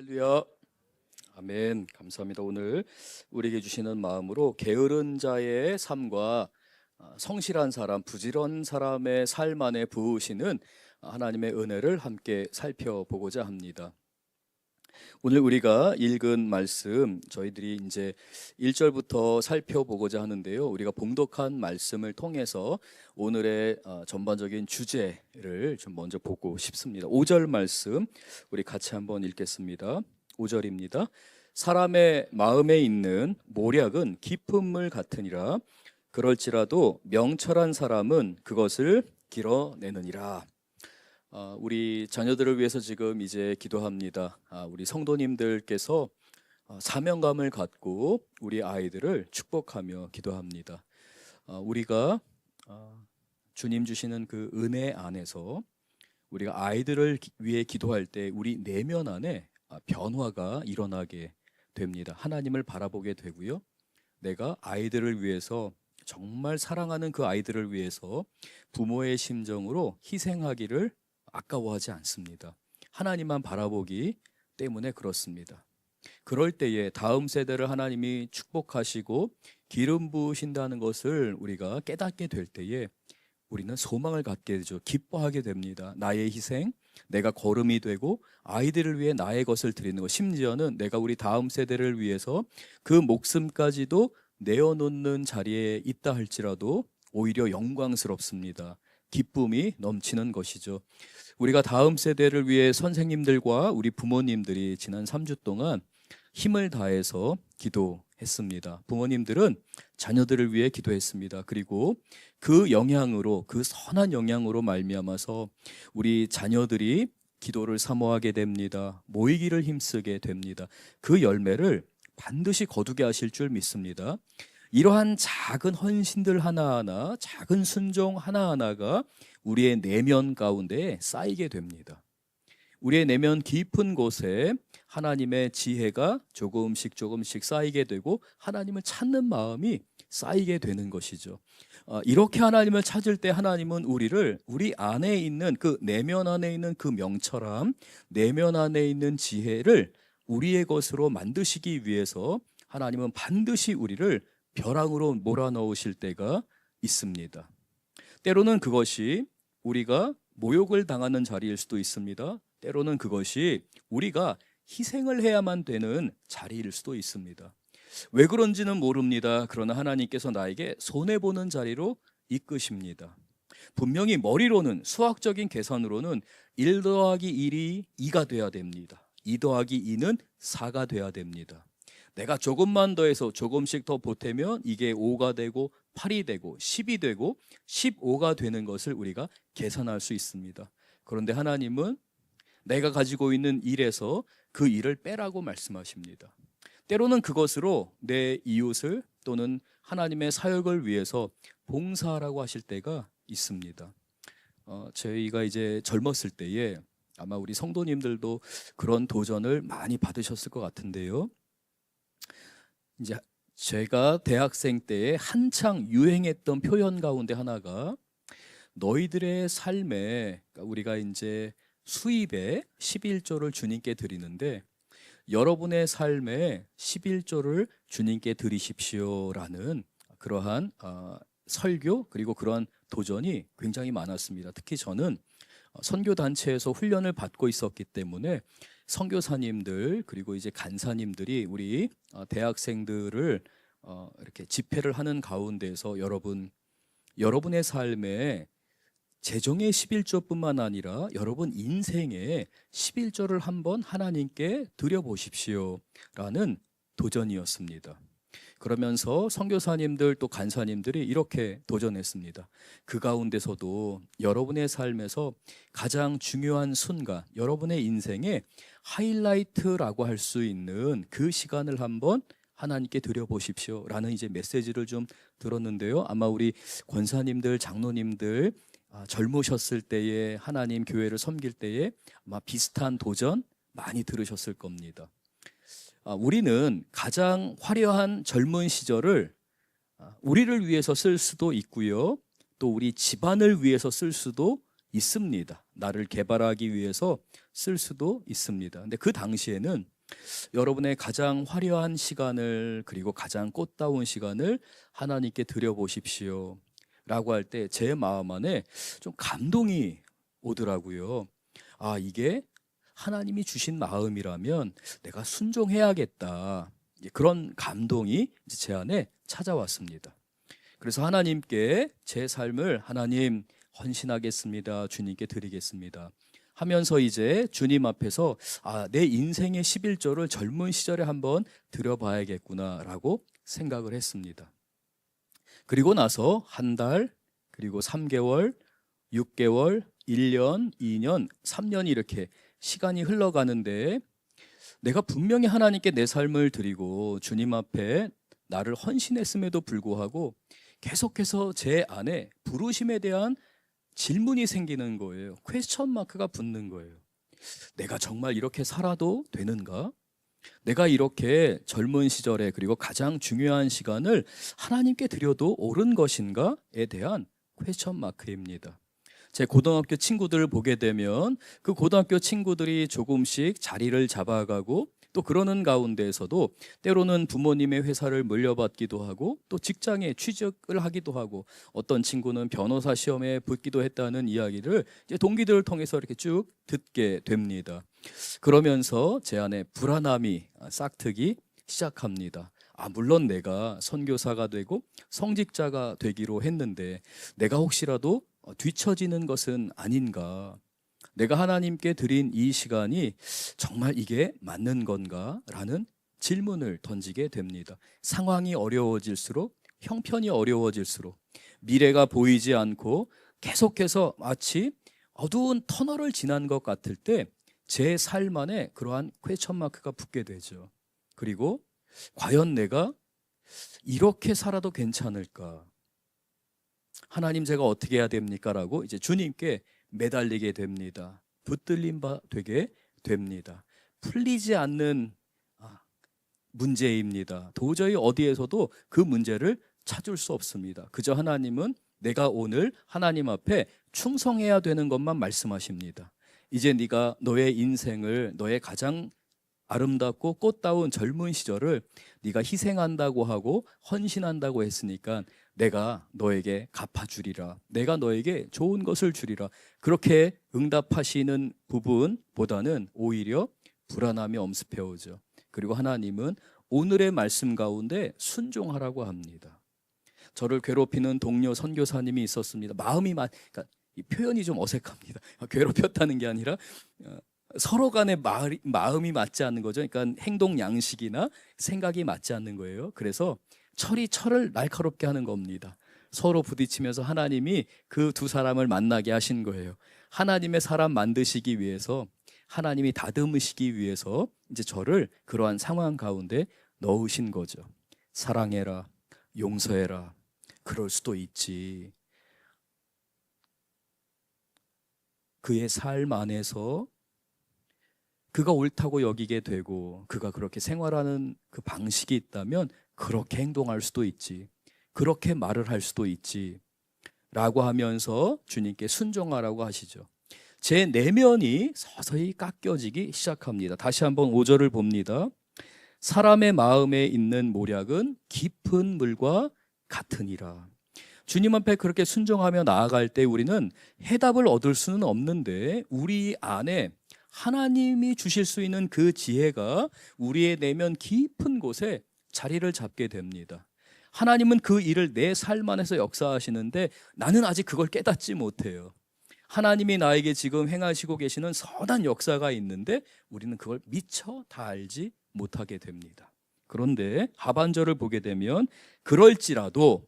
할렐루야. 아멘. 감사합니다. 오늘 우리에게 주시는 마음으로 게으른 자의 삶과 성실한 사람, 부지런한 사람의 삶 안에 부으시는 하나님의 은혜를 함께 살펴보고자 합니다. 오늘 우리가 읽은 말씀 저희들이 이제 1절부터 살펴보고자 하는데요. 우리가 봉독한 말씀을 통해서 오늘의 전반적인 주제를 좀 먼저 보고 싶습니다. 5절 말씀 우리 같이 한번 읽겠습니다. 5절입니다. 사람의 마음에 있는 모략은 깊은 물 같으니라. 그럴지라도 명철한 사람은 그것을 길어내느니라. 우리 자녀들을 위해서 지금 이제 기도합니다. 우리 성도님들께서 사명감을 갖고 우리 아이들을 축복하며 기도합니다. 우리가 주님 주시는 그 은혜 안에서 우리가 아이들을 위해 기도할 때 우리 내면 안에 변화가 일어나게 됩니다. 하나님을 바라보게 되고요. 내가 아이들을 위해서 정말 사랑하는 그 아이들을 위해서 부모의 심정으로 희생하기를 아까워하지 않습니다. 하나님만 바라보기 때문에 그렇습니다. 그럴 때에 다음 세대를 하나님이 축복하시고 기름 부으신다는 것을 우리가 깨닫게 될 때에 우리는 소망을 갖게 되죠. 기뻐하게 됩니다. 나의 희생, 내가 거름이 되고 아이들을 위해 나의 것을 드리는 것, 심지어는 내가 우리 다음 세대를 위해서 그 목숨까지도 내어놓는 자리에 있다 할지라도 오히려 영광스럽습니다. 기쁨이 넘치는 것이죠. 우리가 다음 세대를 위해 선생님들과 우리 부모님들이 지난 3주 동안 힘을 다해서 기도했습니다. 부모님들은 자녀들을 위해 기도했습니다. 그리고 그 영향으로, 그 선한 영향으로 말미암아서 우리 자녀들이 기도를 사모하게 됩니다. 모이기를 힘쓰게 됩니다. 그 열매를 반드시 거두게 하실 줄 믿습니다. 이러한 작은 헌신들 하나하나, 작은 순종 하나하나가 우리의 내면 가운데 쌓이게 됩니다. 우리의 내면 깊은 곳에 하나님의 지혜가 조금씩 쌓이게 되고 하나님을 찾는 마음이 쌓이게 되는 것이죠. 이렇게 하나님을 찾을 때 하나님은 우리를 우리 안에 있는 그 내면 안에 있는 그 명철함, 내면 안에 있는 지혜를 우리의 것으로 만드시기 위해서 하나님은 반드시 우리를 벼랑으로 몰아넣으실 때가 있습니다. 때로는 그것이 우리가 모욕을 당하는 자리일 수도 있습니다. 때로는 그것이 우리가 희생을 해야만 되는 자리일 수도 있습니다. 왜 그런지는 모릅니다. 그러나 하나님께서 나에게 손해보는 자리로 이끄십니다. 분명히 머리로는, 수학적인 계산으로는 1 더하기 1이 2가 돼야 됩니다. 2 더하기 2는 4가 돼야 됩니다. 내가 조금만 더해서 조금씩 더 보태면 이게 5가 되고 8이 되고 10이 되고 15가 되는 것을 우리가 계산할 수 있습니다. 그런데 하나님은 내가 가지고 있는 일에서 그 일을 빼라고 말씀하십니다. 때로는 그것으로 내 이웃을 또는 하나님의 사역을 위해서 봉사하라고 하실 때가 있습니다. 저희가 이제 젊었을 때에 아마 우리 성도님들도 그런 도전을 많이 받으셨을 것 같은데요. 이제 제가 대학생 때에 한창 유행했던 표현 가운데 하나가 너희들의 삶에, 그러니까 우리가 이제 수입에 11조를 주님께 드리는데 여러분의 삶에 11조를 주님께 드리십시오라는 그러한 설교 그리고 그러한 도전이 굉장히 많았습니다. 특히 저는 선교단체에서 훈련을 받고 있었기 때문에 선교사님들 그리고 이제 간사님들이 우리 대학생들을 이렇게 집회를 하는 가운데서 여러분의 삶에 재정의 11조뿐만 아니라 여러분 인생의 11조를 한번 하나님께 드려보십시오라는 도전이었습니다. 그러면서 선교사님들 또 간사님들이 이렇게 도전했습니다. 그 가운데서도 여러분의 삶에서 가장 중요한 순간, 여러분의 인생의 하이라이트라고 할 수 있는 그 시간을 한번 하나님께 드려보십시오 라는 이제 메시지를 좀 들었는데요. 아마 우리 권사님들, 장로님들 젊으셨을 때에 하나님 교회를 섬길 때에 아마 비슷한 도전 많이 들으셨을 겁니다. 우리는 가장 화려한 젊은 시절을 우리를 위해서 쓸 수도 있고요. 또 우리 집안을 위해서 쓸 수도 있습니다. 나를 개발하기 위해서 쓸 수도 있습니다. 근데 그 당시에는 여러분의 가장 화려한 시간을 그리고 가장 꽃다운 시간을 하나님께 드려보십시오 라고 할 때 제 마음 안에 좀 감동이 오더라고요. 아, 이게 하나님이 주신 마음이라면 내가 순종해야겠다. 그런 감동이 이제 제 안에 찾아왔습니다. 그래서 하나님께 제 삶을 하나님 헌신하겠습니다. 주님께 드리겠습니다. 하면서 이제 주님 앞에서 내 인생의 11조를 젊은 시절에 한번 드려봐야겠구나라고 생각을 했습니다. 그리고 나서 한 달, 그리고 3개월, 6개월, 1년, 2년, 3년이 이렇게 시간이 흘러가는데 내가 분명히 하나님께 내 삶을 드리고 주님 앞에 나를 헌신했음에도 불구하고 계속해서 제 안에 부르심에 대한 질문이 생기는 거예요. 퀘스천 마크가 붙는 거예요. 내가 정말 이렇게 살아도 되는가? 내가 이렇게 젊은 시절에 그리고 가장 중요한 시간을 하나님께 드려도 옳은 것인가에 대한 퀘스천 마크입니다. 제 고등학교 친구들을 보게 되면 그 고등학교 친구들이 조금씩 자리를 잡아가고 또 그러는 가운데에서도 때로는 부모님의 회사를 물려받기도 하고 또 직장에 취직을 하기도 하고 어떤 친구는 변호사 시험에 붙기도 했다는 이야기를 이제 동기들을 통해서 이렇게 쭉 듣게 됩니다. 그러면서 제 안에 불안함이 싹트기 시작합니다. 물론 내가 선교사가 되고 성직자가 되기로 했는데 내가 혹시라도 뒤처지는 것은 아닌가? 내가 하나님께 드린 이 시간이 정말 이게 맞는 건가? 라는 질문을 던지게 됩니다. 상황이 어려워질수록, 형편이 어려워질수록, 미래가 보이지 않고 계속해서 마치 어두운 터널을 지난 것 같을 때 제 삶 안에 그러한 퀘스천 마크가 붙게 되죠. 그리고 과연 내가 이렇게 살아도 괜찮을까? 하나님, 제가 어떻게 해야 됩니까? 라고 이제 주님께 매달리게 됩니다. 붙들림 바 되게 됩니다. 풀리지 않는 문제입니다. 도저히 어디에서도 그 문제를 찾을 수 없습니다. 그저 하나님은 내가 오늘 하나님 앞에 충성해야 되는 것만 말씀하십니다. 이제 네가 너의 인생을, 너의 가장 아름답고 꽃다운 젊은 시절을 네가 희생한다고 하고 헌신한다고 했으니까 내가 너에게 갚아주리라. 내가 너에게 좋은 것을 주리라. 그렇게 응답하시는 부분보다는 오히려 불안함이 엄습해 오죠. 그리고 하나님은 오늘의 말씀 가운데 순종하라고 합니다. 저를 괴롭히는 동료 선교사님이 있었습니다. 그러니까 이 표현이 좀 어색합니다. 괴롭혔다는 게 아니라 서로 간의 마음이 맞지 않는 거죠. 그러니까 행동 양식이나 생각이 맞지 않는 거예요. 그래서 철이 철을 날카롭게 하는 겁니다. 서로 부딪히면서 하나님이 그 두 사람을 만나게 하신 거예요. 하나님의 사람 만드시기 위해서, 하나님이 다듬으시기 위해서 이제 저를 그러한 상황 가운데 넣으신 거죠. 사랑해라, 용서해라. 그럴 수도 있지. 그의 삶 안에서 그가 옳다고 여기게 되고 그가 그렇게 생활하는 그 방식이 있다면 그렇게 행동할 수도 있지, 그렇게 말을 할 수도 있지 라고 하면서 주님께 순종하라고 하시죠. 제 내면이 서서히 깎여지기 시작합니다. 다시 한번 5절을 봅니다. 사람의 마음에 있는 모략은 깊은 물과 같으니라. 주님 앞에 그렇게 순종하며 나아갈 때 우리는 해답을 얻을 수는 없는데 우리 안에 하나님이 주실 수 있는 그 지혜가 우리의 내면 깊은 곳에 자리를 잡게 됩니다. 하나님은 그 일을 내 삶 안에서 역사하시는데 나는 아직 그걸 깨닫지 못해요. 하나님이 나에게 지금 행하시고 계시는 선한 역사가 있는데 우리는 그걸 미처 다 알지 못하게 됩니다. 그런데 하반절을 보게 되면 그럴지라도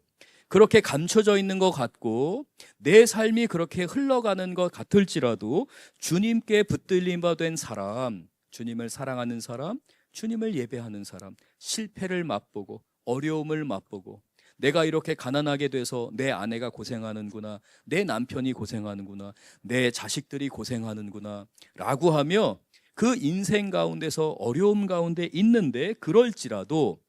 그렇게 감춰져 있는 것 같고 내 삶이 그렇게 흘러가는 것 같을지라도 주님께 붙들림 바 된 사람, 주님을 사랑하는 사람, 주님을 예배하는 사람, 실패를 맛보고 어려움을 맛보고 내가 이렇게 가난하게 돼서 내 아내가 고생하는구나, 내 남편이 고생하는구나, 내 자식들이 고생하는구나 라고 하며 그 인생 가운데서 어려움 가운데 있는데 그럴지라도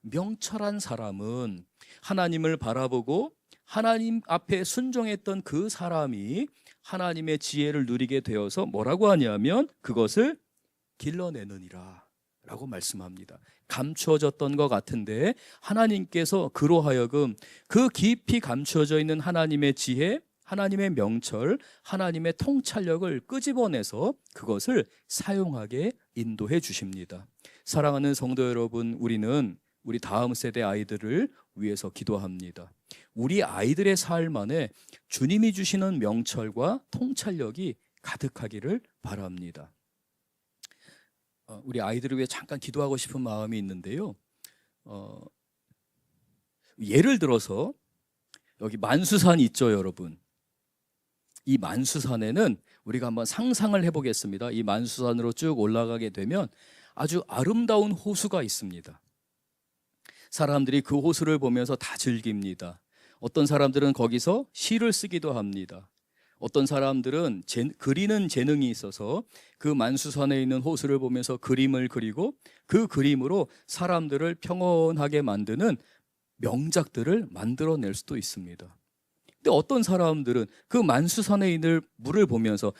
명철한 사람은 하나님을 바라보고 하나님 앞에 순종했던 그 사람이 하나님의 지혜를 누리게 되어서 뭐라고 하냐면 그것을 길러내느니라 라고 말씀합니다. 감추어졌던 것 같은데 하나님께서 그로 하여금 그 깊이 감추어져 있는 하나님의 지혜, 하나님의 명철, 하나님의 통찰력을 끄집어내서 그것을 사용하게 인도해 주십니다. 사랑하는 성도 여러분, 우리는 우리 다음 세대 아이들을 위해서 기도합니다. 우리 아이들의 삶 안에 주님이 주시는 명철과 통찰력이 가득하기를 바랍니다. 우리 아이들을 위해 잠깐 기도하고 싶은 마음이 있는데요. 예를 들어서 여기 만수산 있죠, 여러분. 이 만수산에는 우리가 한번 상상을 해보겠습니다. 이 만수산으로 쭉 올라가게 되면 아주 아름다운 호수가 있습니다. 사람들이 그 호수를 보면서 다 즐깁니다. 어떤 사람들은 거기서 시를 쓰기도 합니다. 어떤 사람들은 그리는 재능이 있어서 그 만수산에 있는 호수를 보면서 그림을 그리고 그 그림으로 사람들을 평온하게 만드는 명작들을 만들어낼 수도 있습니다. 근데 어떤 사람들은 그 만수산에 있는 물을 보면서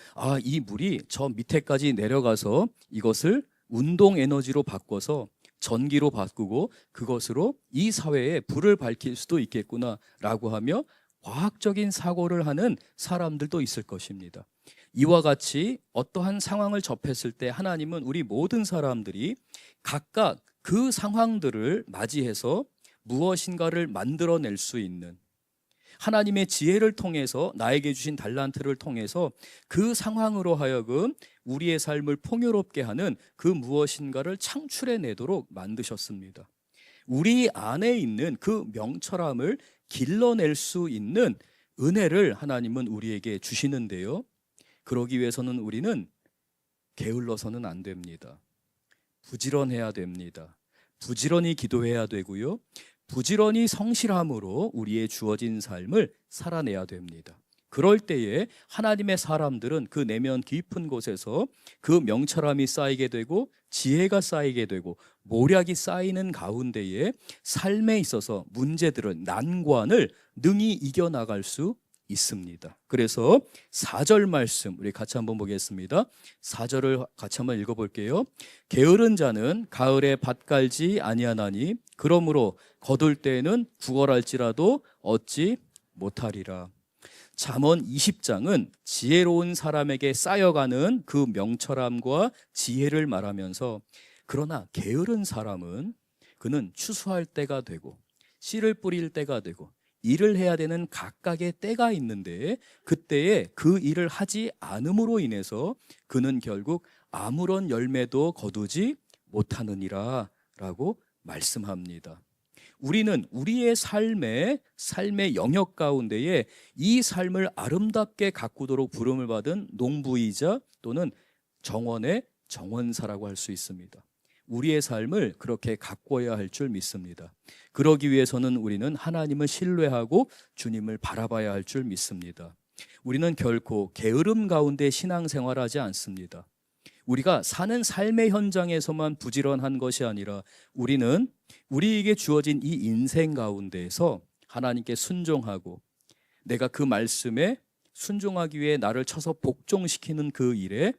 이 물이 저 밑에까지 내려가서 이것을 운동 에너지로 바꿔서 전기로 바꾸고 그것으로 이 사회에 불을 밝힐 수도 있겠구나라고 하며 과학적인 사고를 하는 사람들도 있을 것입니다. 이와 같이 어떠한 상황을 접했을 때 하나님은 우리 모든 사람들이 각각 그 상황들을 맞이해서 무엇인가를 만들어낼 수 있는, 하나님의 지혜를 통해서 나에게 주신 달란트를 통해서 그 상황으로 하여금 우리의 삶을 풍요롭게 하는 그 무엇인가를 창출해내도록 만드셨습니다. 우리 안에 있는 그 명철함을 길러낼 수 있는 은혜를 하나님은 우리에게 주시는데요, 그러기 위해서는 우리는 게을러서는 안 됩니다. 부지런해야 됩니다. 부지런히 기도해야 되고요, 부지런히 성실함으로 우리의 주어진 삶을 살아내야 됩니다. 그럴 때에 하나님의 사람들은 그 내면 깊은 곳에서 그 명철함이 쌓이게 되고 지혜가 쌓이게 되고 모략이 쌓이는 가운데에 삶에 있어서 문제들을, 난관을 능히 이겨나갈 수 있습니다. 그래서 4절 말씀 우리 같이 한번 보겠습니다. 4절을 같이 한번 읽어볼게요. 게으른 자는 가을에 밭 갈지 아니하나니 그러므로 거둘 때에는 구걸할지라도 얻지 못하리라. 잠언 20장은 지혜로운 사람에게 쌓여가는 그 명철함과 지혜를 말하면서, 그러나 게으른 사람은 그는 추수할 때가 되고 씨를 뿌릴 때가 되고 일을 해야 되는 각각의 때가 있는데 그때에 그 일을 하지 않음으로 인해서 그는 결국 아무런 열매도 거두지 못하느니라 라고 말씀합니다. 우리는 우리의 삶의 영역 가운데에 이 삶을 아름답게 가꾸도록 부름을 받은 농부이자 또는 정원의 정원사라고 할 수 있습니다. 우리의 삶을 그렇게 가꿔야 할 줄 믿습니다. 그러기 위해서는 우리는 하나님을 신뢰하고 주님을 바라봐야 할 줄 믿습니다. 우리는 결코 게으름 가운데 신앙생활하지 않습니다. 우리가 사는 삶의 현장에서만 부지런한 것이 아니라 우리는 우리에게 주어진 이 인생 가운데에서 하나님께 순종하고 내가 그 말씀에 순종하기 위해 나를 쳐서 복종시키는 그 일에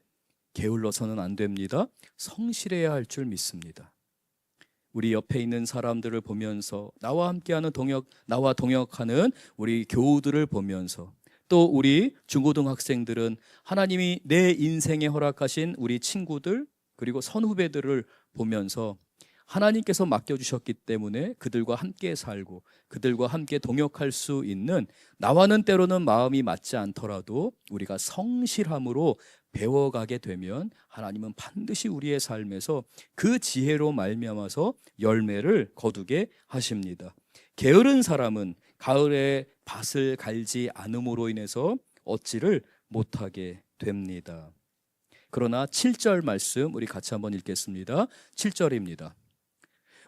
게을러서는 안 됩니다. 성실해야 할 줄 믿습니다. 우리 옆에 있는 사람들을 보면서 나와 함께하는 나와 동역하는 우리 교우들을 보면서 또 우리 중고등학생들은 하나님이 내 인생에 허락하신 우리 친구들 그리고 선후배들을 보면서 하나님께서 맡겨주셨기 때문에 그들과 함께 살고 그들과 함께 동역할 수 있는, 나와는 때로는 마음이 맞지 않더라도 우리가 성실함으로 배워가게 되면 하나님은 반드시 우리의 삶에서 그 지혜로 말미암아서 열매를 거두게 하십니다. 게으른 사람은 가을에 밭을 갈지 않음으로 인해서 얻지를 못하게 됩니다. 그러나 7절 말씀 우리 같이 한번 읽겠습니다. 7절입니다.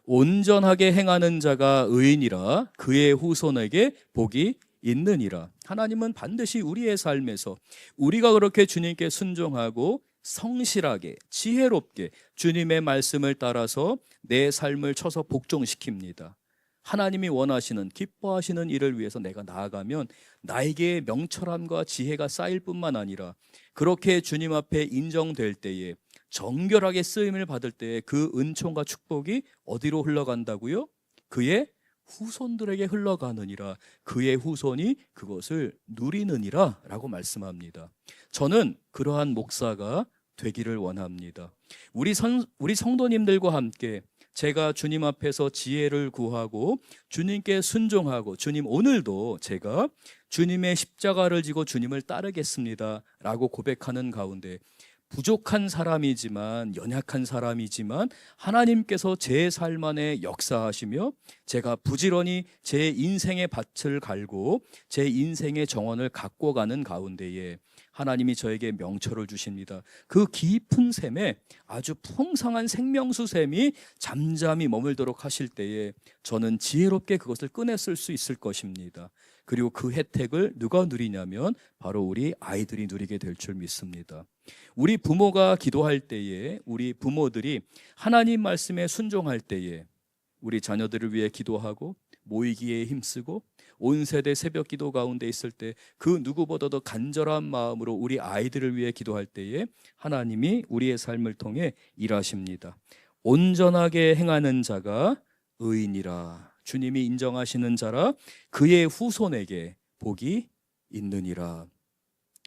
온전하게 행하는 자가 의인이라 그의 후손에게 복이 있느니라. 하나님은 반드시 우리의 삶에서 우리가 그렇게 주님께 순종하고 성실하게 지혜롭게 주님의 말씀을 따라서 내 삶을 쳐서 복종시킵니다. 하나님이 원하시는 기뻐하시는 일을 위해서 내가 나아가면 나에게 명철함과 지혜가 쌓일 뿐만 아니라 그렇게 주님 앞에 인정될 때에 정결하게 쓰임을 받을 때 그 은총과 축복이 어디로 흘러간다고요? 그의 후손들에게 흘러가느니라. 그의 후손이 그것을 누리느니라 라고 말씀합니다. 저는 그러한 목사가 되기를 원합니다. 우리 성도님들과 함께 제가 주님 앞에서 지혜를 구하고 주님께 순종하고, 주님 오늘도 제가 주님의 십자가를 지고 주님을 따르겠습니다 라고 고백하는 가운데, 부족한 사람이지만, 연약한 사람이지만 하나님께서 제 삶 안에 역사하시며 제가 부지런히 제 인생의 밭을 갈고 제 인생의 정원을 갖고 가는 가운데에 하나님이 저에게 명철을 주십니다. 그 깊은 샘에 아주 풍성한 생명수 샘이 잠잠히 머물도록 하실 때에 저는 지혜롭게 그것을 꺼냈을 수 있을 것입니다. 그리고 그 혜택을 누가 누리냐면 바로 우리 아이들이 누리게 될 줄 믿습니다. 우리 부모가 기도할 때에, 우리 부모들이 하나님 말씀에 순종할 때에 우리 자녀들을 위해 기도하고 모이기에 힘쓰고 온 세대 새벽 기도 가운데 있을 때 그 누구보다도 간절한 마음으로 우리 아이들을 위해 기도할 때에 하나님이 우리의 삶을 통해 일하십니다. 온전하게 행하는 자가 의인이라. 주님이 인정하시는 자라 그의 후손에게 복이 있느니라.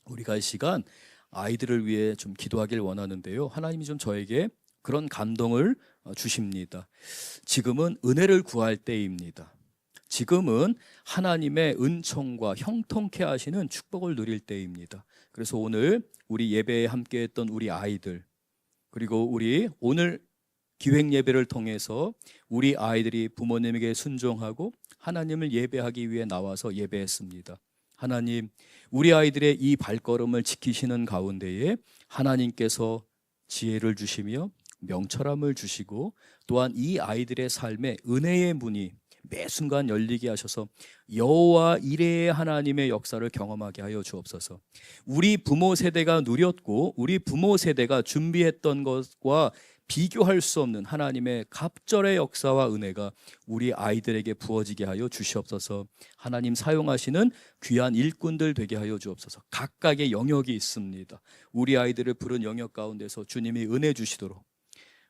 우리가 이 시간 아이들을 위해 좀 기도하길 원하는데요, 하나님이 좀 저에게 그런 감동을 주십니다. 지금은 은혜를 구할 때입니다. 지금은 하나님의 은총과 형통케 하시는 축복을 누릴 때입니다. 그래서 오늘 우리 예배에 함께했던 우리 아이들, 그리고 우리 오늘 기획 예배를 통해서 우리 아이들이 부모님에게 순종하고 하나님을 예배하기 위해 나와서 예배했습니다. 하나님, 우리 아이들의 이 발걸음을 지키시는 가운데에 하나님께서 지혜를 주시며 명철함을 주시고, 또한 이 아이들의 삶에 은혜의 문이 매 순간 열리게 하셔서 여호와 이레의 하나님의 역사를 경험하게 하여 주옵소서. 우리 부모 세대가 누렸고 우리 부모 세대가 준비했던 것과 비교할 수 없는 하나님의 갑절의 역사와 은혜가 우리 아이들에게 부어지게 하여 주시옵소서. 하나님 사용하시는 귀한 일꾼들 되게 하여 주옵소서. 각각의 영역이 있습니다. 우리 아이들을 부른 영역 가운데서 주님이 은혜 주시도록,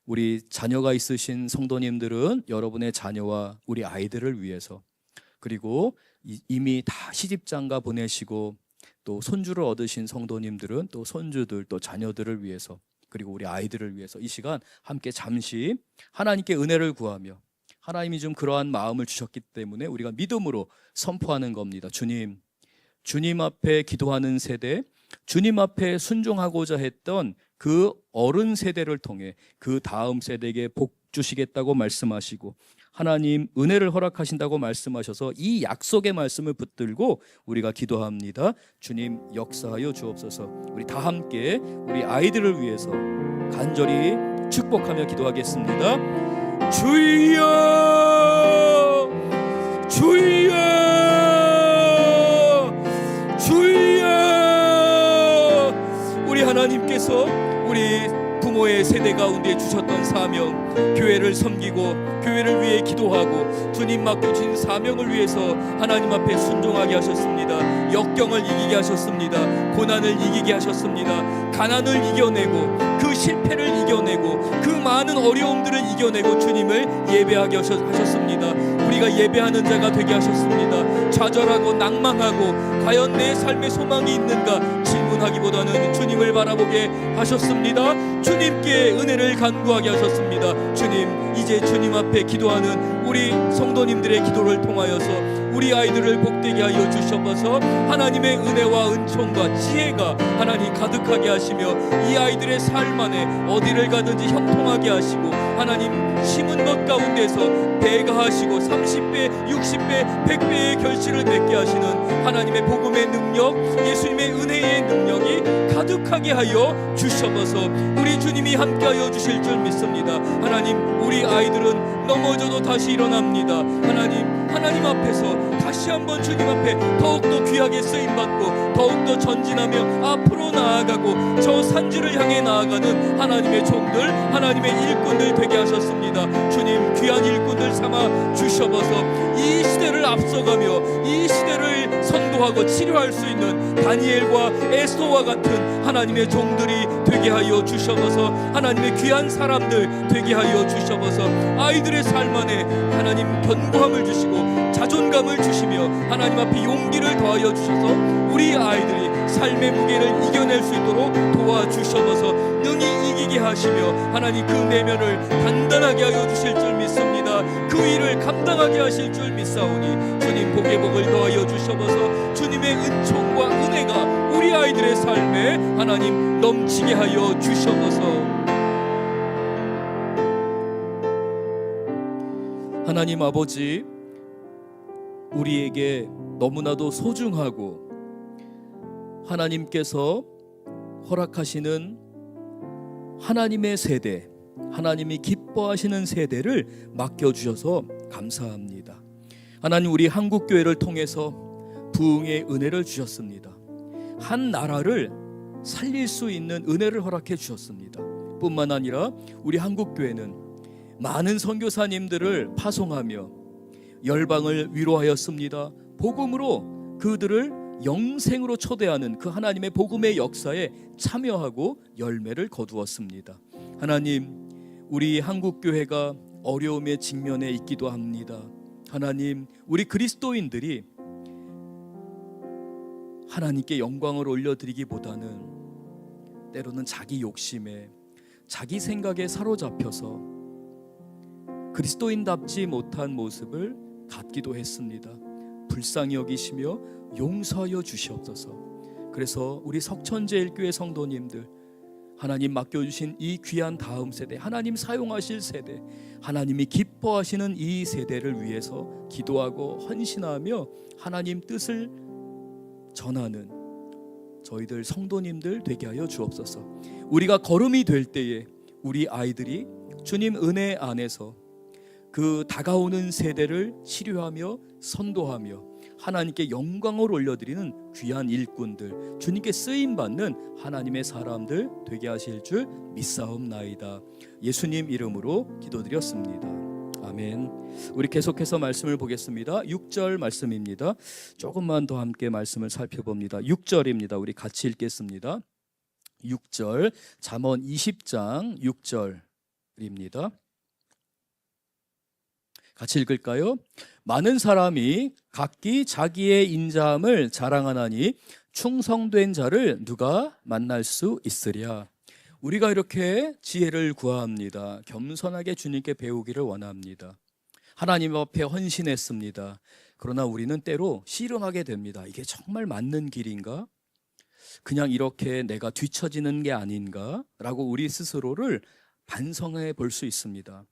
우리 자녀가 있으신 성도님들은 여러분의 자녀와 우리 아이들을 위해서, 그리고 이미 다 시집장가 보내시고 또 손주를 얻으신 성도님들은 또 손주들, 또 자녀들을 위해서, 그리고 우리 아이들을 위해서 이 시간 함께 잠시 하나님께 은혜를 구하며, 하나님이 좀 그러한 마음을 주셨기 때문에 우리가 믿음으로 선포하는 겁니다. 주님 앞에 기도하는 세대, 주님 앞에 순종하고자 했던 그 어른 세대를 통해 그 다음 세대에게 복 주시겠다고 말씀하시고, 하나님 은혜를 허락하신다고 말씀하셔서 이 약속의 말씀을 붙들고 우리가 기도합니다. 주님 역사하여 주옵소서. 우리 다 함께 우리 아이들을 위해서 간절히 축복하며 기도하겠습니다. 주여, 주여, 주여. 우리 하나님께서 우리 부모의 세대 가운데 주셨던 사명, 교회를 섬기고 교회를 위해 기도하고 주님 맡겨주신 사명을 위해서 하나님 앞에 순종하게 하셨습니다. 역경을 이기게 하셨습니다. 고난을 이기게 하셨습니다. 가난을 이겨내고 그 실패를 이겨내고 그 많은 어려움들을 이겨내고 주님을 예배하게 하셨습니다. 우리가 예배하는 자가 되게 하셨습니다. 좌절하고 낭망하고 과연 내 삶에 소망이 있는가 질문하기보다는 주님을 바라보게 하셨습니다. 주님께 은혜를 간구하게 하셨습니다. 주님, 이제 주님 앞에 기도하는 우리 성도님들의 기도를 통하여서 우리 아이들을 복되게 하여 주셔서 하나님의 은혜와 은총과 지혜가 하나님 가득하게 하시며 이 아이들의 삶 안에 어디를 가든지 형통하게 하시고, 하나님 심은 것 가운데서 배가 하시고 30배, 60배, 100배의 결실을 맺게 하시는 하나님의 복음의 능력, 예수님의 은혜의 능력이 가득하게 하여 주셔서 우리 주님이 함께하여 주실 줄 믿습니다. 하나님, 우리 아이들은 넘어져도 다시 일어납니다. 하나님, 하나님 앞에서 다시 한번 주님 앞에 더욱더 귀하게 쓰임받고 더욱더 전진하며 앞으로 나아가고 저 산지를 향해 나아가는 하나님의 종들, 하나님의 일꾼들 되게 하셨습니다. 주님, 귀한 일꾼들 삼아 주셔서 이 시대를 앞서가며 이 시대를 선도하고 치료할 수 있는 다니엘과 에스더와 같은 하나님의 종들이 되게 하여 주셔서 하나님의 귀한 사람들 되게 하여 주셔서 아이들의 삶 안에 하나님 견고함을 주시고 자존감을 주시며 하나님 앞에 용기를 더하여 주셔서 우리 아이들이 삶의 무게를 이겨낼 수 있도록 도와주셔서 능히 이기게 하시며 하나님 그 내면을 단단하게 하여 주실 줄 믿습니다. 그 일을 감당하게 하실 줄 믿사오니 주님 복의 복을 더하여 주셔서 주님의 은총과 은혜가 우리 아이들의 삶에 하나님 넘치게 하여 주셔서 하나님 아버지, 우리에게 너무나도 소중하고 하나님께서 허락하시는 하나님의 세대, 하나님이 기뻐하시는 세대를 맡겨주셔서 감사합니다. 하나님, 우리 한국교회를 통해서 부흥의 은혜를 주셨습니다. 한 나라를 살릴 수 있는 은혜를 허락해 주셨습니다. 뿐만 아니라 우리 한국교회는 많은 선교사님들을 파송하며 열방을 위로하였습니다. 복음으로 그들을 영생으로 초대하는 그 하나님의 복음의 역사에 참여하고 열매를 거두었습니다. 하나님, 우리 한국교회가 어려움에 직면해 있기도 합니다. 하나님, 우리 그리스도인들이 하나님께 영광을 올려드리기보다는 때로는 자기 욕심에 자기 생각에 사로잡혀서 그리스도인답지 못한 모습을 갖기도 했습니다. 불쌍히 여기시며 용서하여 주시옵소서. 그래서 우리 석천제일교회 성도님들, 하나님 맡겨주신 이 귀한 다음 세대, 하나님 사용하실 세대, 하나님이 기뻐하시는 이 세대를 위해서 기도하고 헌신하며 하나님 뜻을 전하는 저희들 성도님들 되게 하여 주옵소서. 우리가 걸음이 될 때에 우리 아이들이 주님 은혜 안에서 그 다가오는 세대를 치료하며 선도하며 하나님께 영광을 올려드리는 귀한 일꾼들, 주님께 쓰임받는 하나님의 사람들 되게 하실 줄 믿사옵나이다. 예수님 이름으로 기도드렸습니다. 아멘. 우리 계속해서 말씀을 보겠습니다. 6절 말씀입니다. 조금만 더 함께 말씀을 살펴봅니다. 6절입니다. 우리 같이 읽겠습니다. 6절, 잠언 20장 6절입니다. 같이 읽을까요? 많은 사람이 각기 자기의 인자함을 자랑하나니 충성된 자를 누가 만날 수 있으랴. 우리가 이렇게 지혜를 구합니다. 겸손하게 주님께 배우기를 원합니다. 하나님 앞에 헌신했습니다. 그러나 우리는 때로 씨름하게 됩니다. 이게 정말 맞는 길인가? 그냥 이렇게 내가 뒤처지는 게 아닌가? 라고 우리 스스로를 반성해 볼 수 있습니다.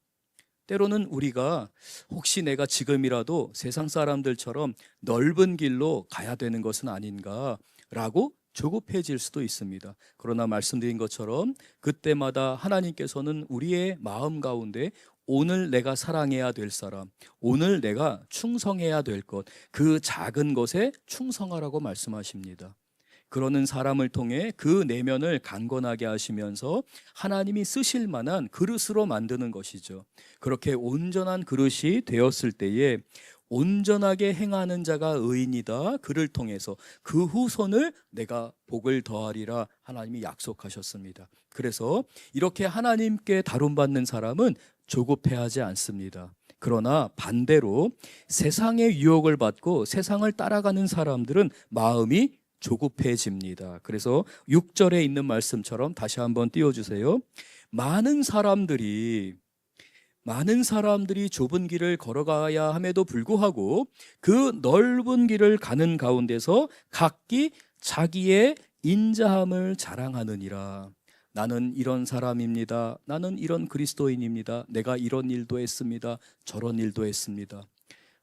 때로는 우리가 혹시 내가 지금이라도 세상 사람들처럼 넓은 길로 가야 되는 것은 아닌가라고 조급해질 수도 있습니다. 그러나 말씀드린 것처럼 그때마다 하나님께서는 우리의 마음 가운데 오늘 내가 사랑해야 될 사람, 오늘 내가 충성해야 될 것, 그 작은 것에 충성하라고 말씀하십니다. 그러는 사람을 통해 그 내면을 강건하게 하시면서 하나님이 쓰실 만한 그릇으로 만드는 것이죠. 그렇게 온전한 그릇이 되었을 때에 온전하게 행하는 자가 의인이다. 그를 통해서 그 후손을 내가 복을 더하리라 하나님이 약속하셨습니다. 그래서 이렇게 하나님께 다룸받는 사람은 조급해하지 않습니다. 그러나 반대로 세상의 유혹을 받고 세상을 따라가는 사람들은 마음이 조급해집니다. 그래서 6절에 있는 말씀처럼 다시 한번 띄워주세요. 많은 사람들이 좁은 길을 걸어가야 함에도 불구하고 그 넓은 길을 가는 가운데서 각기 자기의 인자함을 자랑하느니라. 나는 이런 사람입니다. 나는 이런 그리스도인입니다. 내가 이런 일도 했습니다. 저런 일도 했습니다.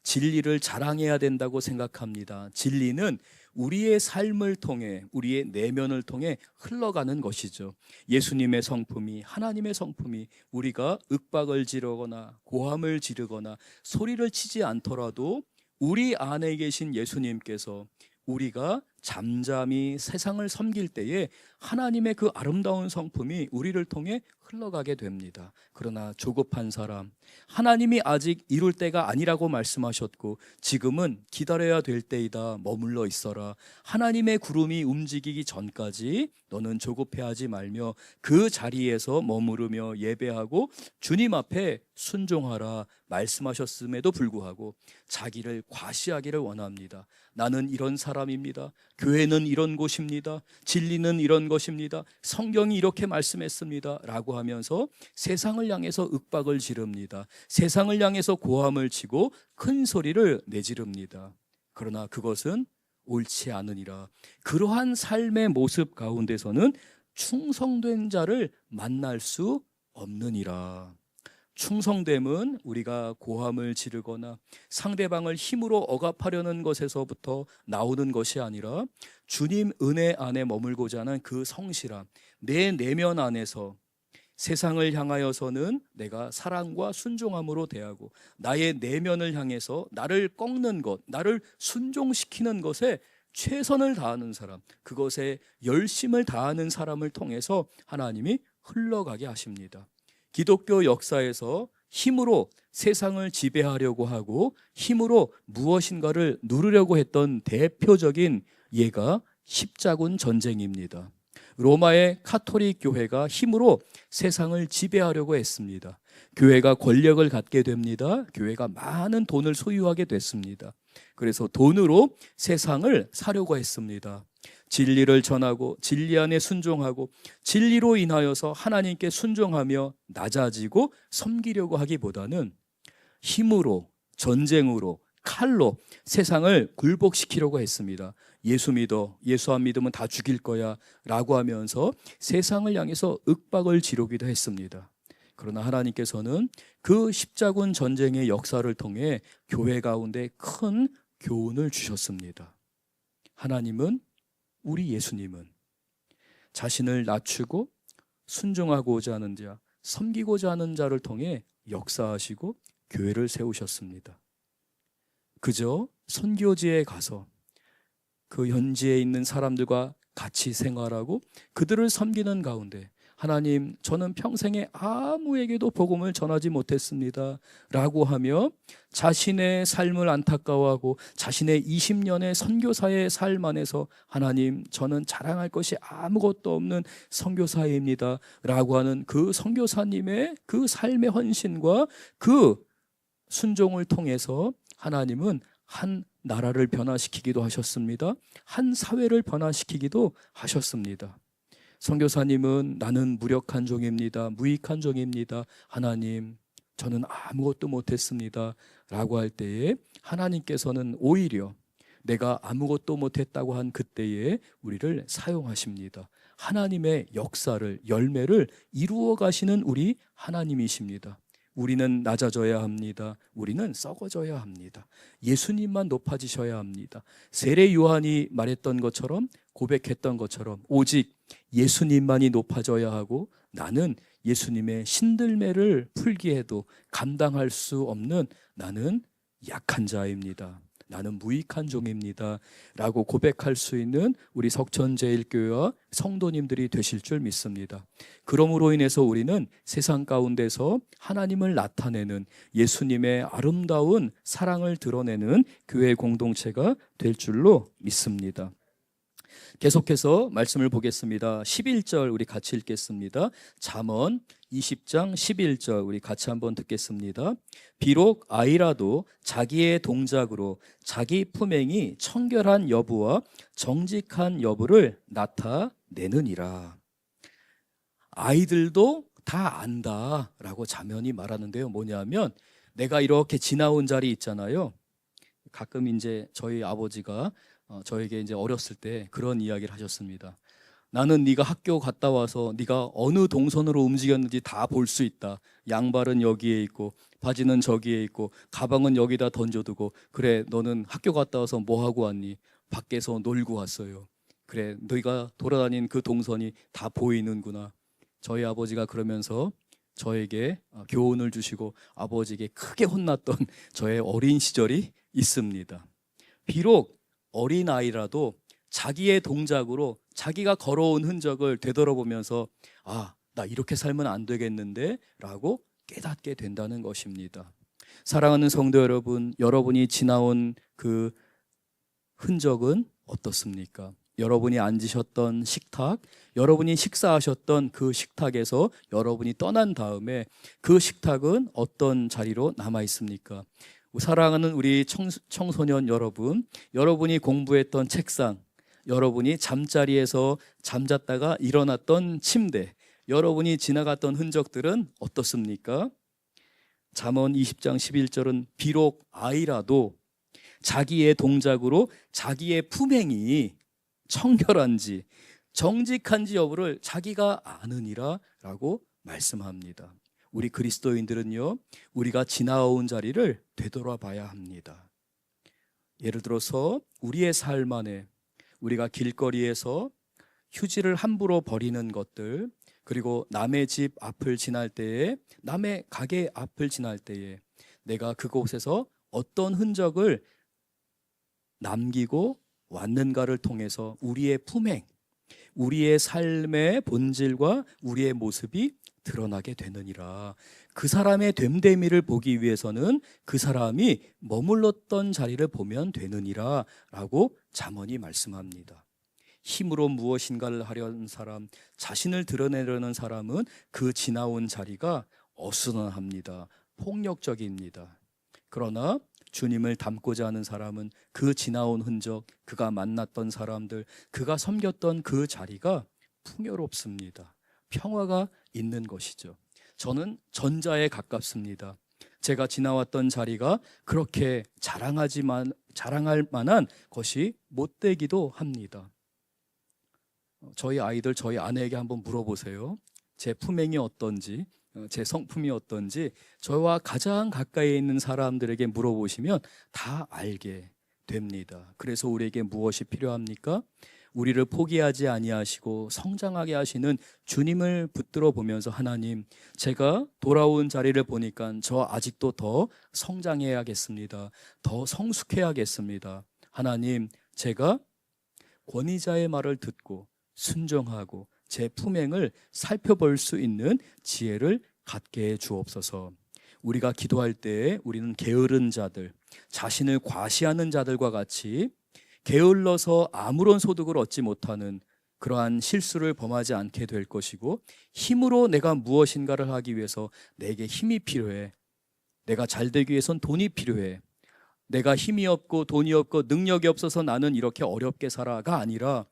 진리를 자랑해야 된다고 생각합니다. 진리는 우리의 삶을 통해, 우리의 내면을 통해 흘러가는 것이죠. 예수님의 성품이, 하나님의 성품이 우리가 윽박을 지르거나 고함을 지르거나 소리를 치지 않더라도 우리 안에 계신 예수님께서 우리가 잠잠히 세상을 섬길 때에 하나님의 그 아름다운 성품이 우리를 통해 흘러가게 됩니다. 그러나 조급한 사람, 하나님이 아직 이룰 때가 아니라고 말씀하셨고 지금은 기다려야 될 때이다, 머물러 있어라. 하나님의 구름이 움직이기 전까지 너는 조급해하지 말며 그 자리에서 머무르며 예배하고 주님 앞에 순종하라 말씀하셨음에도 불구하고 자기를 과시하기를 원합니다. 나는 이런 사람입니다. 교회는 이런 곳입니다. 진리는 이런 것입니다. 성경이 이렇게 말씀했습니다 라고 하면서 세상을 향해서 윽박을 지릅니다. 세상을 향해서 고함을 치고 큰 소리를 내지릅니다. 그러나 그것은 옳지 않으니라. 그러한 삶의 모습 가운데서는 충성된 자를 만날 수 없느니라. 충성됨은 우리가 고함을 지르거나 상대방을 힘으로 억압하려는 것에서부터 나오는 것이 아니라 주님 은혜 안에 머물고자 하는 그 성실함, 내 내면 안에서 세상을 향하여서는 내가 사랑과 순종함으로 대하고 나의 내면을 향해서 나를 꺾는 것, 나를 순종시키는 것에 최선을 다하는 사람, 그것에 열심을 다하는 사람을 통해서 하나님이 흘러가게 하십니다. 기독교 역사에서 힘으로 세상을 지배하려고 하고 힘으로 무엇인가를 누르려고 했던 대표적인 예가 십자군 전쟁입니다. 로마의 카톨릭 교회가 힘으로 세상을 지배하려고 했습니다. 교회가 권력을 갖게 됩니다. 교회가 많은 돈을 소유하게 됐습니다. 그래서 돈으로 세상을 사려고 했습니다. 진리를 전하고 진리 안에 순종하고 진리로 인하여서 하나님께 순종하며 낮아지고 섬기려고 하기보다는 힘으로, 전쟁으로, 칼로 세상을 굴복시키려고 했습니다. 예수 믿어, 예수 안 믿으면 다 죽일 거야 라고 하면서 세상을 향해서 윽박을 지르기도 했습니다. 그러나 하나님께서는 그 십자군 전쟁의 역사를 통해 교회 가운데 큰 교훈을 주셨습니다. 하나님은, 우리 예수님은 자신을 낮추고 순종하고자 하는 자, 섬기고자 하는 자를 통해 역사하시고 교회를 세우셨습니다. 그저 선교지에 가서 그 현지에 있는 사람들과 같이 생활하고 그들을 섬기는 가운데 하나님, 저는 평생에 아무에게도 복음을 전하지 못했습니다 라고 하며 자신의 삶을 안타까워하고 자신의 20년의 선교사의 삶 안에서 하나님, 저는 자랑할 것이 아무것도 없는 선교사입니다 라고 하는 그 선교사님의 그 삶의 헌신과 그 순종을 통해서 하나님은 한 나라를 변화시키기도 하셨습니다. 한 사회를 변화시키기도 하셨습니다. 선교사님은 나는 무력한 종입니다. 무익한 종입니다. 하나님, 저는 아무것도 못했습니다 라고 할 때에 하나님께서는 오히려 내가 아무것도 못했다고 한 그때에 우리를 사용하십니다. 하나님의 역사를, 열매를 이루어 가시는 우리 하나님이십니다. 우리는 낮아져야 합니다. 우리는 썩어져야 합니다. 예수님만 높아지셔야 합니다. 세례 요한이 말했던 것처럼, 고백했던 것처럼 오직 예수님만이 높아져야 하고 나는 예수님의 신들매를 풀기 해도 감당할 수 없는 나는 약한 자입니다. 나는 무익한 종입니다 라고 고백할 수 있는 우리 석천제일교회와 성도님들이 되실 줄 믿습니다. 그러므로 인해서 우리는 세상 가운데서 하나님을 나타내는 예수님의 아름다운 사랑을 드러내는 교회 공동체가 될 줄로 믿습니다. 계속해서 말씀을 보겠습니다. 11절 우리 같이 읽겠습니다. 잠언 20장 11절 우리 같이 한번 듣겠습니다. 비록 아이라도 자기의 동작으로 자기 품행이 청결한 여부와 정직한 여부를 나타내느니라. 아이들도 다 안다라고 잠언이 말하는데요. 뭐냐면 내가 이렇게 지나온 자리 있잖아요. 가끔 이제 저희 아버지가 저에게 이제 어렸을 때 그런 이야기를 하셨습니다. 나는 네가 학교 갔다 와서 네가 어느 동선으로 움직였는지 다 볼 수 있다. 양발은 여기에 있고 바지는 저기에 있고 가방은 여기다 던져두고 그래 너는 학교 갔다 와서 뭐 하고 왔니? 밖에서 놀고 왔어요. 그래, 너희가 돌아다닌 그 동선이 다 보이는구나. 저희 아버지가 그러면서 저에게 교훈을 주시고 아버지에게 크게 혼났던 저의 어린 시절이 있습니다. 비록 어린아이라도 자기의 동작으로 자기가 걸어온 흔적을 되돌아보면서 나 이렇게 살면 안 되겠는데 라고 깨닫게 된다는 것입니다. 사랑하는 성도 여러분, 여러분이 지나온 그 흔적은 어떻습니까? 여러분이 앉으셨던 식탁, 여러분이 식사하셨던 그 식탁에서 여러분이 떠난 다음에 그 식탁은 어떤 자리로 남아 있습니까? 사랑하는 우리 청소년 여러분, 여러분이 공부했던 책상, 여러분이 잠자리에서 잠잤다가 일어났던 침대, 여러분이 지나갔던 흔적들은 어떻습니까? 잠언 20장 11절은 비록 아이라도 자기의 동작으로 자기의 품행이 청결한지 정직한지 여부를 자기가 아느니라 라고 말씀합니다. 우리 그리스도인들은요, 우리가 지나온 자리를 되돌아봐야 합니다. 예를 들어서 우리의 삶 안에 우리가 길거리에서 휴지를 함부로 버리는 것들, 그리고 남의 집 앞을 지날 때에, 남의 가게 앞을 지날 때에 내가 그곳에서 어떤 흔적을 남기고 왔는가를 통해서 우리의 품행, 우리의 삶의 본질과 우리의 모습이 드러나게 되느니라. 그 사람의 됨됨이를 보기 위해서는 그 사람이 머물렀던 자리를 보면 되느니라 라고 잠언이 말씀합니다. 힘으로 무엇인가를 하려는 사람, 자신을 드러내려는 사람은 그 지나온 자리가 어수선합니다. 폭력적입니다. 그러나 주님을 닮고자 하는 사람은 그 지나온 흔적, 그가 만났던 사람들, 그가 섬겼던 그 자리가 풍요롭습니다. 평화가 있는 것이죠. 저는 전자에 가깝습니다. 제가 지나왔던 자리가 그렇게 자랑할 만한 것이 못 되기도 합니다. 저희 아이들, 저희 아내에게 한번 물어보세요. 제 품행이 어떤지, 제 성품이 어떤지 저와 가장 가까이 있는 사람들에게 물어보시면 다 알게 됩니다. 그래서 우리에게 무엇이 필요합니까? 우리를 포기하지 아니하시고 성장하게 하시는 주님을 붙들어 보면서, 하나님, 제가 돌아온 자리를 보니까 저 아직도 더 성장해야겠습니다. 더 성숙해야겠습니다. 하나님, 제가 권위자의 말을 듣고 순종하고 제 품행을 살펴볼 수 있는 지혜를 갖게 해 주옵소서. 우리가 기도할 때 우리는 게으른 자들, 자신을 과시하는 자들과 같이 게을러서 아무런 소득을 얻지 못하는 그러한 실수를 범하지 않게 될 것이고, 힘으로 내가 무엇인가를 하기 위해서 내게 힘이 필요해, 내가 잘 되기 위해선 돈이 필요해, 내가 힘이 없고 돈이 없고 능력이 없어서 나는 이렇게 어렵게 살아가 아니라,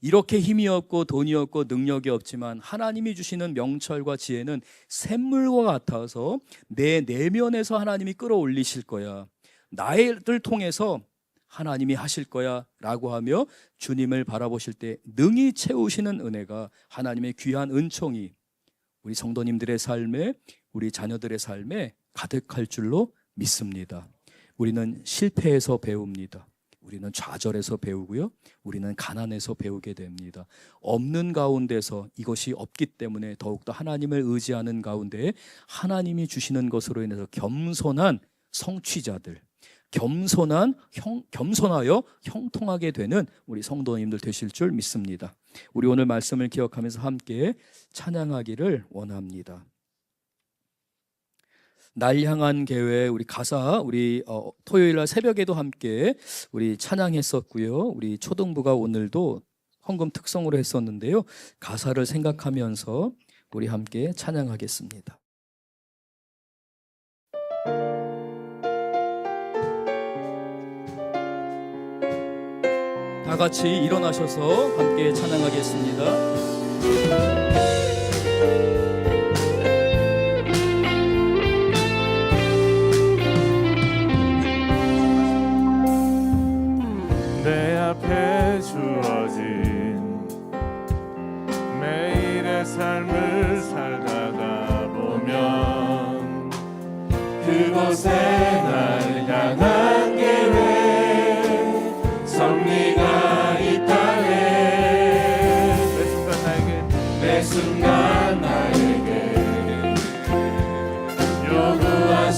이렇게 힘이 없고 돈이 없고 능력이 없지만 하나님이 주시는 명철과 지혜는 샘물과 같아서 내 내면에서 하나님이 끌어올리실 거야, 나를 통해서 하나님이 하실 거야 라고 하며 주님을 바라보실 때 능히 채우시는 은혜가, 하나님의 귀한 은총이 우리 성도님들의 삶에, 우리 자녀들의 삶에 가득할 줄로 믿습니다. 우리는 실패해서 배웁니다. 우리는 좌절해서 배우고요, 우리는 가난해서 배우게 됩니다. 없는 가운데서, 이것이 없기 때문에 더욱더 하나님을 의지하는 가운데 하나님이 주시는 것으로 인해서 겸손한 성취자들, 겸손하여 형통하게 되는 우리 성도님들 되실 줄 믿습니다. 우리 오늘 말씀을 기억하면서 함께 찬양하기를 원합니다. 날 향한 계획, 우리 가사, 우리 토요일날 새벽에도 함께 우리 찬양했었고요, 우리 초등부가 오늘도 헌금 특성으로 했었는데요, 가사를 생각하면서 우리 함께 찬양하겠습니다. 다 같이 일어나셔서 함께 찬양하겠습니다. 내 앞에 주어진 매일의 삶을 살다가 보면 그곳에 날 향한 계획, 섭리가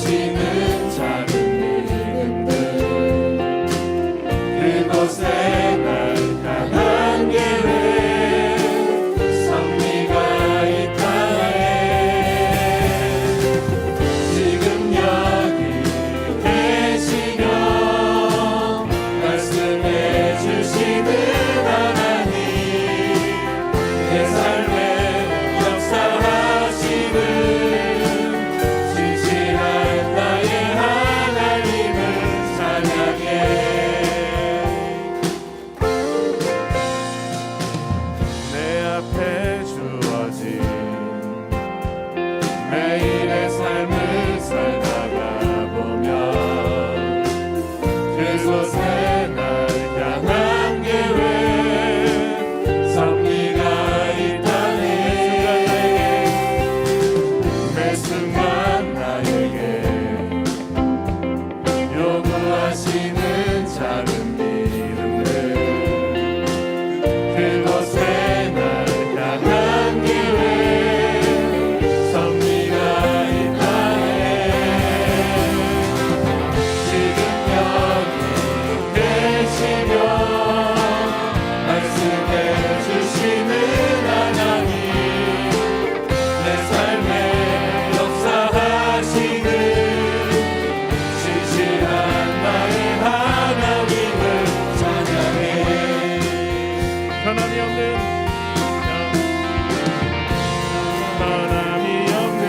요구하시는 작은 믿음들 그곳에 날 향한 계획 섭리가 있다네 지금 여기 계시며 말씀해 주시는 하나님 내 삶에 역사하시는 진실한 나의 하나님을 찬양해 내 앞에 주어진 매일의 삶을 살다가 보면 그곳에 날 향한 계획 섭리가 있다네 매 순간 나에게 요구하시는 작은 믿음들 그곳에 날 향한 계획 섭리가 있다네 지금 여기 계시며 말씀해 주시는 하나님 내 삶에 역사하시는 진실한 나의 하나님을 찬양해 변함이 없는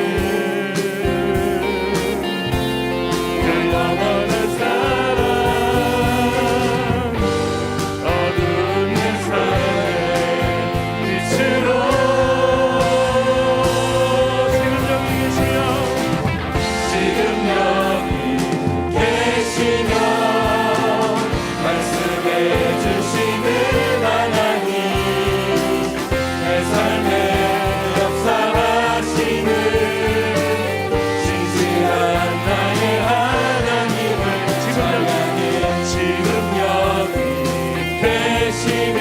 그 영원한 사랑 어두운 내 삶의 빛으로 지금 여기 계시며 말씀해 주시는 하나님 내 삶에 역사하시는 진실한 나의 하나님을 찬양해 지금 여기 계시며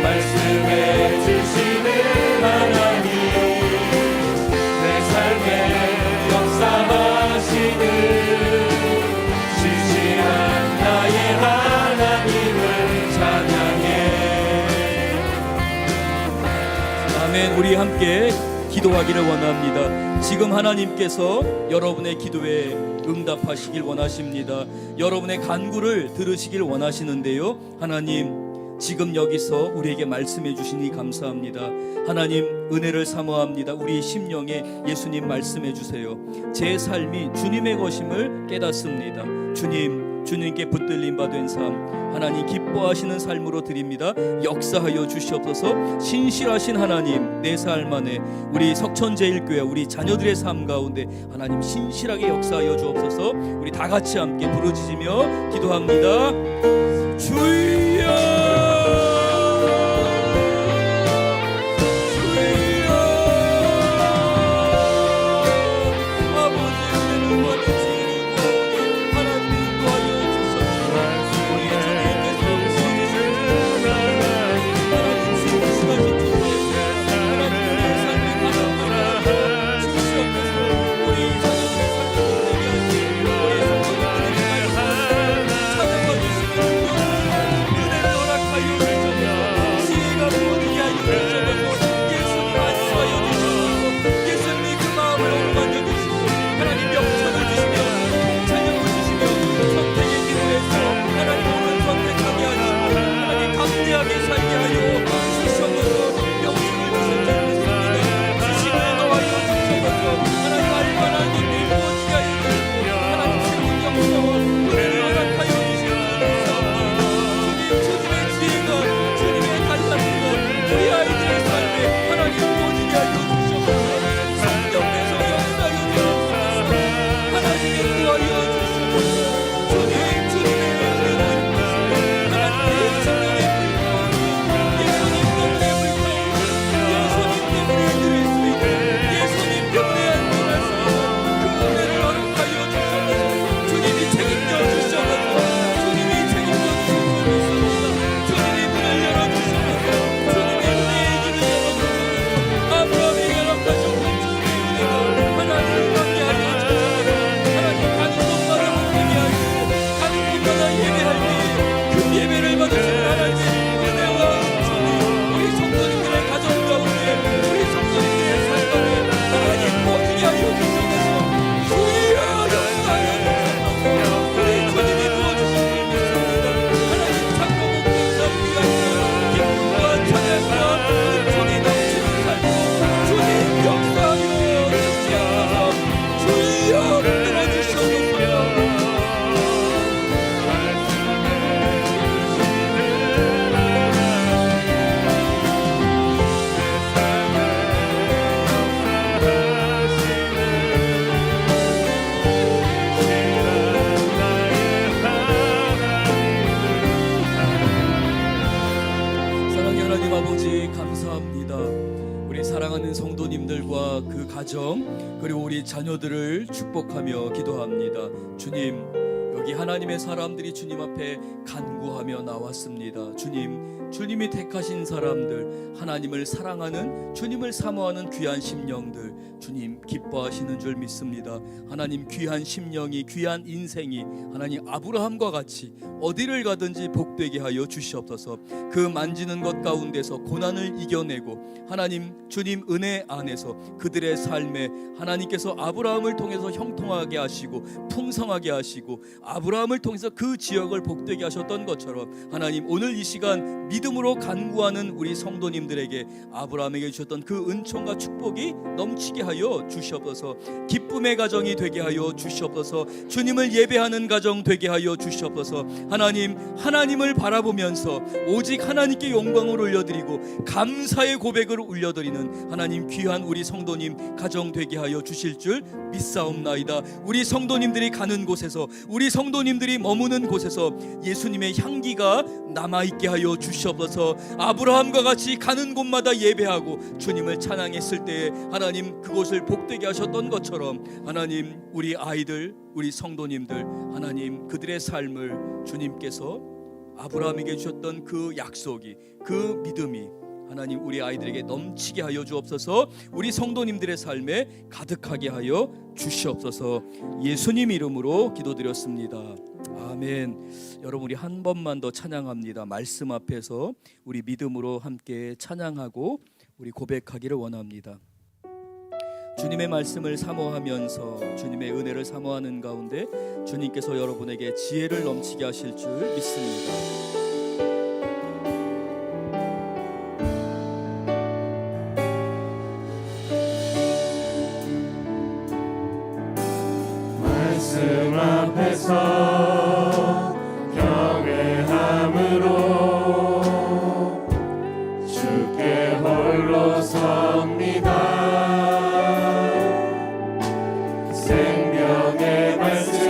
말씀해 주시는 하나님 내 삶에 역사하시는 진실한 나의 하나님을 찬양해 아멘. 우리 함께 기도하기를 원합니다. 지금 하나님께서 여러분의 기도에 응답하시길 원하십니다. 여러분의 간구를 들으시길 원하시는데요. 하나님 지금 여기서 우리에게 말씀해 주시니 감사합니다. 하나님 은혜를 사모합니다. 우리 심령에 예수님 말씀해 주세요. 제 삶이 주님의 것임을 깨닫습니다. 주님께 붙들림 받은 삶 하나님 기뻐하시는 삶으로 드립니다. 역사하여 주시옵소서. 신실하신 하나님 내 삶 안에 우리 석천제일교회 우리 자녀들의 삶 가운데 하나님 신실하게 역사하여 주옵소서. 우리 다 같이 함께 부르짖으며 기도합니다. 주여 예수님 그 마음을 어루만져 주시고 하나님 명령을 주시며 가정 그리고 우리 자녀들을 축복하며 기도합니다. 주님, 여기 하나님의 사람들이 주님 앞에 간구하며 나왔습니다. 주님이 택하신 사람들, 하나님을 사랑하는, 주님을 사모하는 귀한 심령들, 주님 기뻐하시는 줄 믿습니다. 하나님, 귀한 심령이, 귀한 인생이 하나님 아브라함과 같이 어디를 가든지 복되게 하여 주시옵소서. 그 만지는 것 가운데서 고난을 이겨내고 하나님, 주님 은혜 안에서 그들의 삶에 하나님께서 아브라함을 통해서 형통하게 하시고 풍성하게 하시고 아브라함을 통해서 그 지역을 복되게 하셨던 것처럼 하나님, 오늘 이 시간 믿음으로 간구하는 우리 성도님들에게 아브라함에게 주셨던 그 은총과 축복이 넘치게 하여 주시옵소서. 기쁨의 가정이 되게 하여 주시옵소서. 주님을 예배하는 가정 되게 하여 주시옵소서. 하나님, 하나님을 바라보면서 오직 하나님께 영광을 올려드리고 감사의 고백을 올려드리는 하나님 귀한 우리 성도님 가정 되게 하여 주실 줄 믿사옵나이다. 우리 성도님들이 가는 곳에서, 우리 성도님들이 머무는 곳에서 예수님의 향기가 남아있게 하여 주시옵소서. 아브라함과 같이 가는 곳마다 예배하고 주님을 찬양했을 때에 하나님 그곳을 복되게 하셨던 것처럼 하나님, 우리 아이들, 우리 성도님들 하나님 그들의 삶을 주님께서 아브라함에게 주셨던 그 약속이, 그 믿음이 하나님 우리 아이들에게 넘치게 하여 주옵소서. 우리 성도님들의 삶에 가득하게 하여 주시옵소서. 예수님 이름으로 기도드렸습니다. 아멘. 여러분, 우리 한 번만 더 찬양합니다. 말씀 앞에서 우리 믿음으로 함께 찬양하고 우리 고백하기를 원합니다. 주님의 말씀을 사모하면서 주님의 은혜를 사모하는 가운데 주님께서 여러분에게 지혜를 넘치게 하실 줄 믿습니다. 말씀 앞에서 경외함으로 주께 홀로 섭니다. 생명의 말씀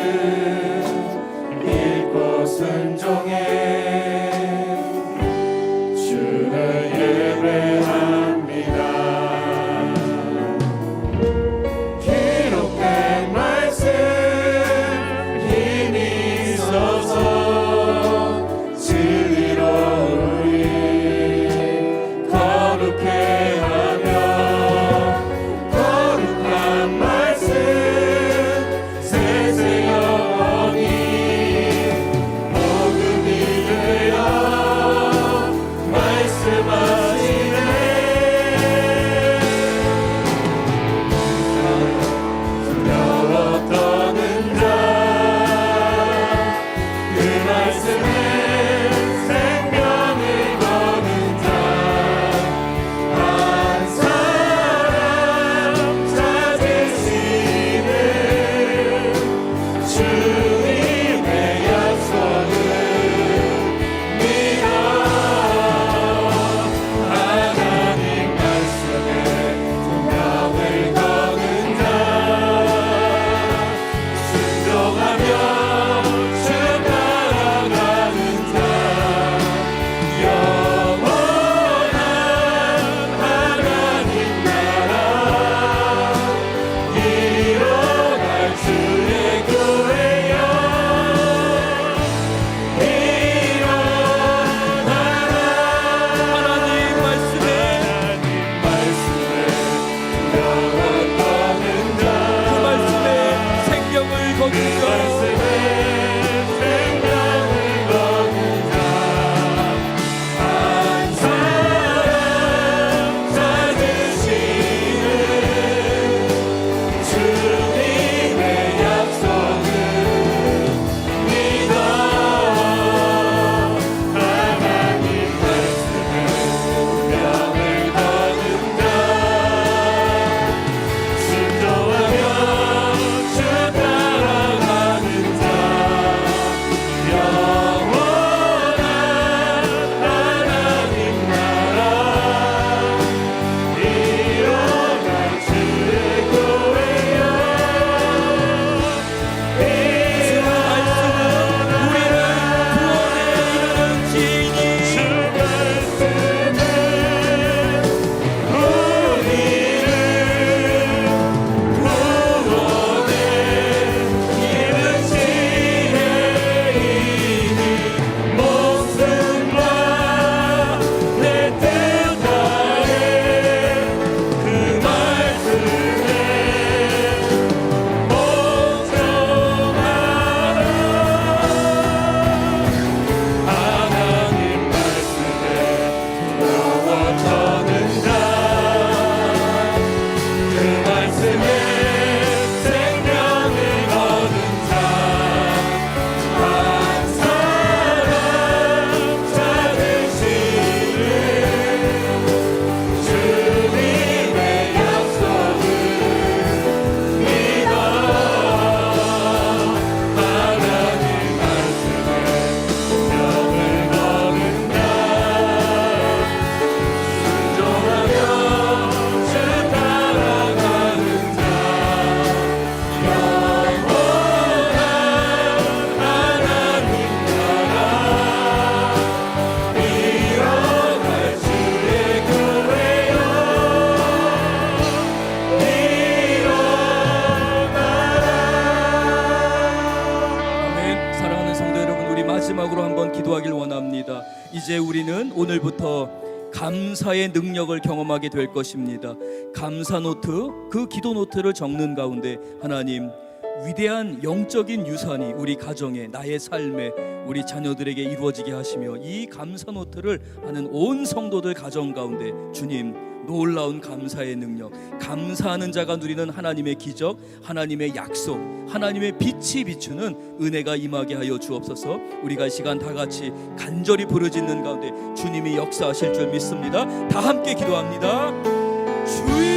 읽고 순종해 주를 예배합니다. 기록된 말씀 힘이 있어서 진리로 우리 거룩해 하며 거룩한 말씀 세세 영원히 복음이 되어 말씀하시네. 두려워 떠는 자 그 말씀에 생명을 거는 자 한 사람 찾으시는 주님의 약속을 믿어 하나님 말씀에 생명을 거는 자 순종하며 주 따라가는 자 영원한 하나님 나라 일어날 주의 교회여 일어나라. 하나님 말씀에 영원 거는 자 그 말씀에 생명을 거는 자 생명을 거는 자 한 사람 찾으시는 주님의 약속을 믿어 하나님 말씀에 생명을 거는 자 순종하며 주 따라가는 이제 우리는 오늘부터 감사의 능력을 경험하게 될 것입니다. 감사 노트, 그 기도 노트를 적는 가운데 하나님, 위대한 영적인 유산이 우리 가정에, 나의 삶에, 우리 자녀들에게 이루어지게 하시며, 이 감사 노트를 하는 온 성도들 가정 가운데 주님 놀라운 감사의 능력, 감사하는 자가 누리는 하나님의 기적, 하나님의 약속, 하나님의 빛이 비추는 은혜가 임하게 하여 주옵소서. 우리가 이 시간 다 같이 간절히 부르짖는 가운데 주님이 역사하실 줄 믿습니다. 다 함께 기도합니다. 주여